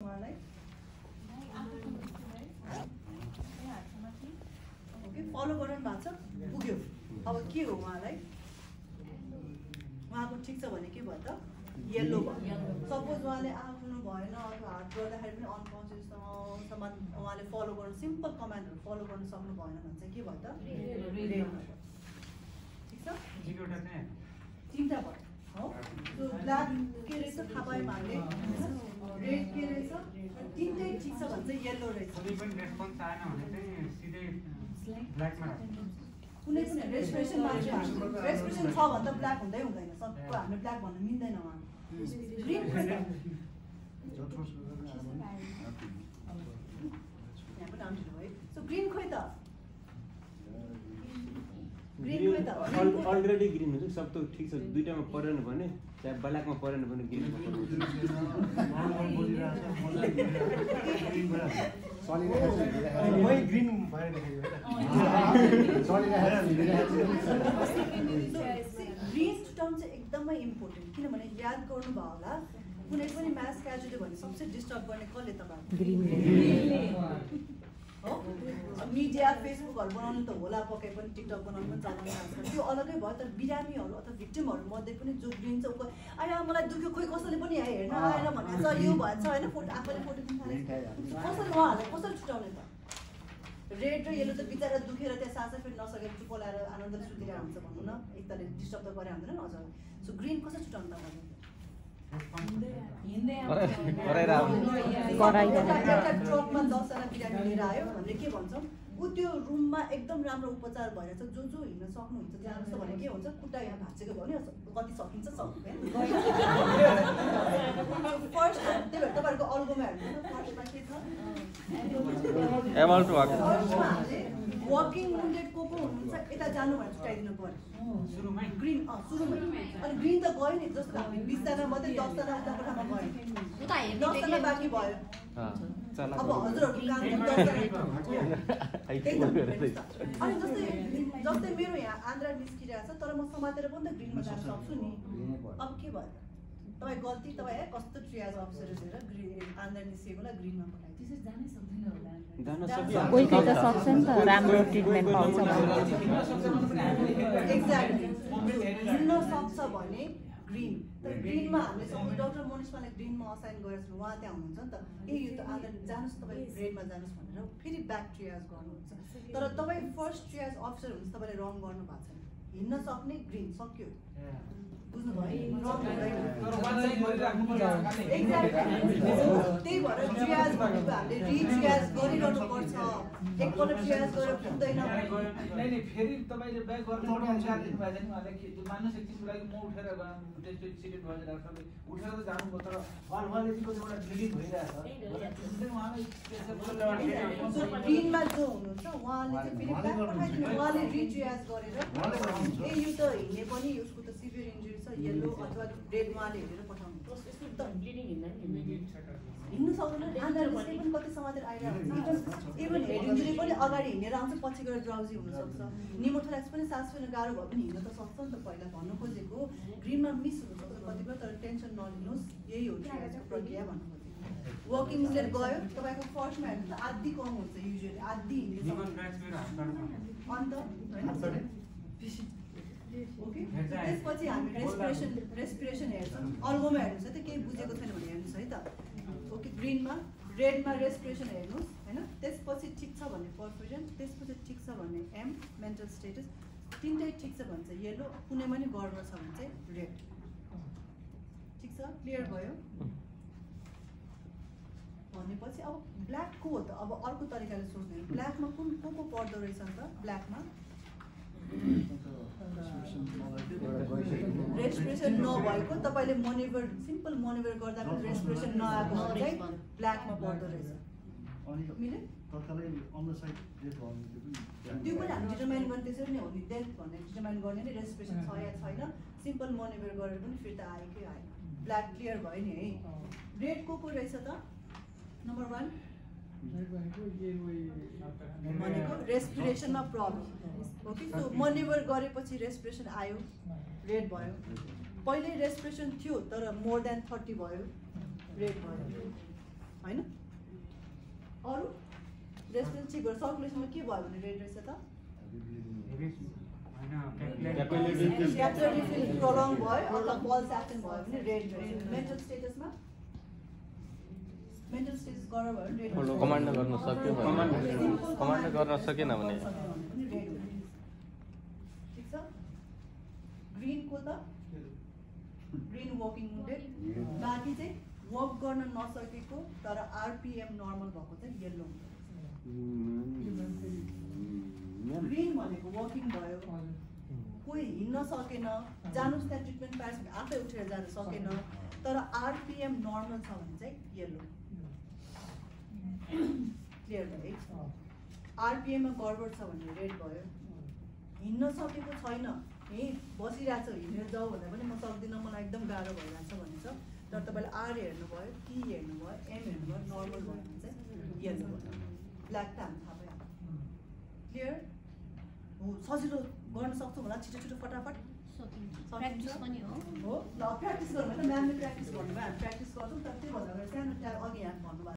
मलाई okay follow गर्नु भएको छ पुग्यो अब के हो उहाँलाई उहाँको ठिक छ भने के भयो त येल्लो भयो सपोज उहाँले आफ्नो भएन अथवा हार्ट गर्दाखेरि पनि अनकन्सियससम्म उहाँले फलो गर्नु सिम्पल कमान्डहरू फलो गर्न सक्नु भएन भने चाहिँ के भयो त रेड ठिक छ तिनवटा भयो हो त्यो ब्ल्याक के रहेछ थाहा पायो हामीले रेड के रहेछ तिनटै ठिक छ भने चाहिँ येल्लो रहेछ कुनै पनि रेस्पोन्स आएन भने चाहिँ सिधै ब्ल्याकमा कुनै पनि रेस्पिरेसन छ भने त ब्ल्याक हुँदै हुँदैन सबको हामीले ब्ल्याक भन्न मिल्दैन उहाँ ग्रीन खोइ त यहाँ पनि आउँछ है सो ग्रीन खोइ त अलरेडी ग्रीन हुन्छ सब त ठिक छ दुईटामा परेन भने चाहे ब्ल्याकमा परेन भने ग्रीनमा ग्रीन टर्म चाहिँ एकदमै इम्पोर्टेन्ट किनभने याद गर्नुभयो होला कुनै पनि म्याथ क्याजुअली भने सबसे डिस्टर्ब गर्ने कसले तपाईँ हो मिडिया फेसबुकहरू बनाउनु त होला पक्कै पनि टिकटक बनाउनु पनि चलाउनु आएको छ त्यो अलग्गै भयो तर बिरामीहरू अथवा भिक्टिमहरू मध्ये पनि जो ग्रिन छ उको आया मलाई दुख्यो खोइ कसैले पनि हेर्न आएन भनेर छ यो भन्छ होइन फोटो आफैले फोटो पनि थाले कसरी उहाँहरूलाई कसरी छुटाउने त रेड र येलो त बिचरा दुखेर त्यहाँ सासै फेरि नसकेर चुप लाएर आनन्दले सुतिरहेको हुन्छ भनौँ न एकताले डिस्टर्ब त गरे हुँदैन हजुर सो ग्रिन कसरी छुटाउनु तपाईँले ट्रकमा 10जना बिरामी लिएर आयो हामीले के भन्छौँ ऊ त्यो रुममा एकदम राम्रो उपचार भइरहेछ जो हिँड्न सक्नुहुन्छ जानुहोस् भने के हुन्छ खुट्टा यहाँ भाँचेको भयो नि कति सकिन्छ सक्दैन फर्स्ट त्यही भएर तपाईँहरूको अल्गोमा हेर्नु फर्स्टमा के छ वकिङ वुन्डेड को हुनुहुन्छ यता जानु भने छुट्याइदिनु पर्यो सुरुमै ग्रिन सुरुमै अनि ग्रिन त गयो नि जस्तो हामी 20जना मात्रै 10जना उता कोठामा गयो 10जना बाँकी भयो अब हजुरहरूको काम अनि जस्तै मेरो यहाँ आन्द्रा निस्किरहेको छ तर म समातेर पनि त ग्रिनमा जान सक्छु नि अब के भयो तपाईँ गल्ती तपाईँ कस्तो ट्रियाज अफिसर लिएर ग्रिन आन्द्रा निस्किएकोलाई ग्रिनमा पठाइदियो कोही कोही त सक्छ नि त राम्रो ट्रिटमेन्ट पाउँछ एक्ज्याक्टली हिँड्न सक्छ भने ग्रिन तर ग्रिनमा हामीले सबै डाक्टर मनिषमालाई ग्रिनमा असाइन गरेको छौँ उहाँ त्यहाँ हुनुहुन्छ नि त ए यो त आधा जानुहोस् तपाईँ रेडमा जानुहोस् भनेर फेरि ब्याक ट्रियाज गर्नुहुन्छ तर तपाईँ फर्स्ट ट्रियाज अफिसर हुनुहुन्छ तपाईँले रङ गर्नु भएको छैन हिँड्न सक्ने ग्रिन सक्यो बुझ्नुभयो त्यही भएर ट्रियाज भनेको हामीले रिट्रियाज गरिरहनु पर्छ एकपल्ट ट्रियाज गरेर पुग्दैन फेरि तपाईँले ब्याक गर्नु मान्नु सक्छ लागि म उठेर टेस्ट एक्सिडेन्ट भएर डाक्टरले उठेर त जानुभयो तर उहाँले चाहिँ कतिवटा ब्लिडिङ भइरहेछ ग्रिनमा जो हुनुहुन्छ उहाँले चाहिँ फेरि ब्याक पठाइदिनु उहाँले रिट्रियाज गरेर ए यो त हिँड्ने पनि उसको त सिभियर इन्जुरी छ येल्लो अथवा रेड उहाँले हेरेर पठाउनु हिँड्नु सक्दैन आन्द्राले पनि कति समातेर आइरहेको हुन्छ इभन हेड इन्जुरी पनि अगाडि हिँडेर आउँछ पछि गएर ड्राउजी हुनसक्छ निमोथोराक्स पनि सास फेर्न गाह्रो भयो भने हिँड्न त सक्छ नि त पहिला भन्नु खोजेको ग्रिनमा मिस हुनसक्छ कतिपय तर टेन्सन नलिनुहोस् यही हो ट्रियाजको प्रक्रिया भन्नु खोजेको वकिङ स्टेट गयो तपाईँको फर्स्टमा हेर्नु त आधी कम हुन्छ युजुअली आधी अन्त ओके त्यसपछि हामी रेस्पिरेसन हेर्छौँ अल्गोमा हेर्नुहोस् है त केही बुझेको छैन भने हेर्नुहोस् है त ओके ग्रिनमा रेडमा रेस्पिरेसन हेर्नुहोस् होइन त्यसपछि ठिक छ भने पर्फ्युजन त्यसपछि ठिक छ भने एम मेन्टल स्टेटस तिनटै ठिक छ भने चाहिँ येल्लो कुनैमा नि गडबड छ भने चाहिँ रेड ठिक छ क्लियर भयो भनेपछि अब ब्ल्याक को हो त अब अर्को तरिकाले सोच्ने ब्ल्याकमा को पर्दो रहेछ नि त ब्ल्याकमा रेस्पिरेसन नभएको तपाईँले मोनिभर सिम्पल मोनिभर गर्दा पनि रेस्पिरेसन नआएको चाहिँ ब्ल्याकमा पर्दो रहेछ मिल्यो त्यो पनि हामी डिटरमाइन गर्ने त्यसरी नै हो नि डेथ भन्ने डिटरमाइन गर्ने नै रेस्पिरेसन छ या छैन सिम्पल मोनिभर गरेर पनि फेरि त आएकै आएन ब्ल्याक क्लियर भयो नि है रेड को रहेछ त नम्बर 1 भनेको रेस्पिरेसनमा प्रब्लम ओके सो मनिभर गरेपछि रेस्पिरेसन आयो रेड भयो पहिले रेस्पिरेसन थियो तर मोर देन 30 भयो रेड भयो होइन अरू रेस्पिरेसन चेक गरेर सर्कुलेसनमा के भयो भने रेड रहेछ त क्यापिलरी फिल प्रोलङ भयो अथवा पल्स एक्सन भयो भने रेड रहेछ मेन्टल स्टेटसमा मेन्टल स्टेटस गर भयो भने रेड कमान्ड गर्न सक्यो कमान्ड गर्न सकेन भने रेड ठिक छ ग्रिनको त ग्रिन वकिङ मुडेड बाँकी चाहिँ वक गर्न नसकेको तर आरपिएम नर्मल भएको चाहिँ येल्लो ग्रिन भनेको वकिङ भयो कोही हिँड्न सकेन जानुहोस् त्यहाँ ट्रिटमेन्ट पाएछ भने आफै उठेर जान सकेन तर आरपिएम नर्मल छ भने चाहिँ येल्लो क्लियर भयो है आरपिएममा गडबड छ भने रेड भयो हिँड्न सकेको छैन यहीँ बसिरहेको छ हिँडेर जाऊ भन्दा पनि म सक्दिनँ मलाई एकदम गाह्रो भइरहेको छ भने छ तर तपाईँले आर हेर्नुभयो टी हेर्नुभयो एम हेर्नुभयो नर्मल भयो भने चाहिँ येल्लो भयो ब्ल्याक त हामी थाहा भइहाल्छ क्लियर हो सजिलो गर्न सक्छौँ होला छिटो छिटो फटाफट प्र्याक्टिस पनि हो ल प्र्याक्टिस गरौँ होइन म्यामले प्र्याक्टिस गर्नुभयो हामी प्र्याक्टिस गर्छौँ तर त्यो भन्दा सानो अघि यहाँ भन्नुभयो